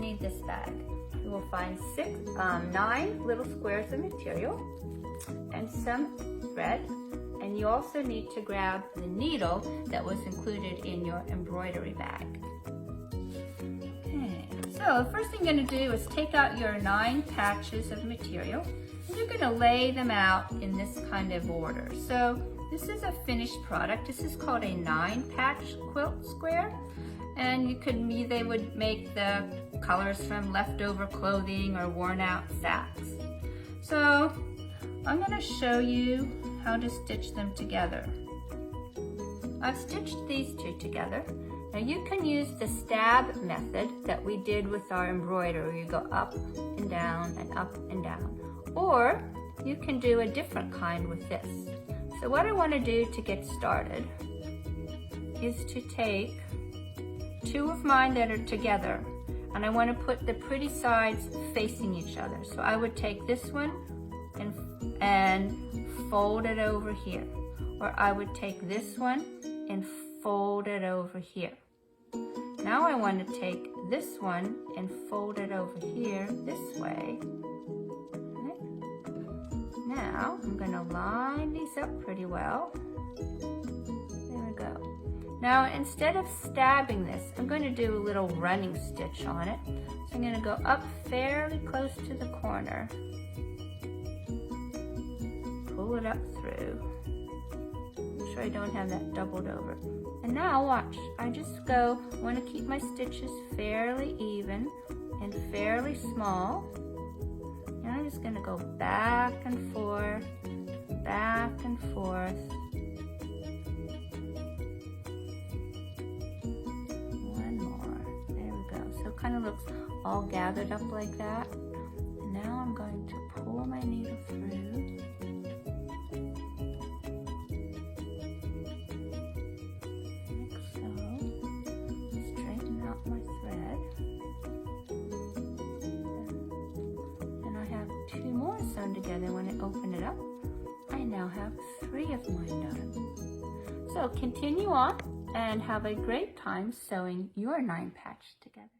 need this bag. You will find 9 little squares of material and some thread, and you also need to grab the needle that was included in your embroidery bag. Okay, so the first thing you're going to do is take out your 9 patches of material, and you're going to lay them out in this kind of order. So this is a finished product. This is called a 9-patch quilt square, and they would make the colors from leftover clothing or worn out sacks. So I'm going to show you how to stitch them together. I've stitched these 2 together. Now you can use the stab method that we did with our embroidery. You go up and down and up and down. Or you can do a different kind with this. So what I want to do to get started is to take 2 of mine that are together, and I want to put the pretty sides facing each other. So I would take this one and fold it over here. Or I would take this one and fold it over here. Now I want to take this one and fold it over here this way. Okay. Now I'm going to line these up pretty well. There we go. Now instead of stabbing this, I'm going to do a little running stitch on it. So I'm going to go up fairly close to the corner. Pull it up through. Make sure I don't have that doubled over. And now watch, I want to keep my stitches fairly even and fairly small. And I'm just going to go back and forth, back and forth. One more, there we go. So it kind of looks all gathered up like that. And now I'm going to pull my needle through. Together. When I open it up, I now have 3 of mine done. So continue on and have a great time sewing your 9 patch together.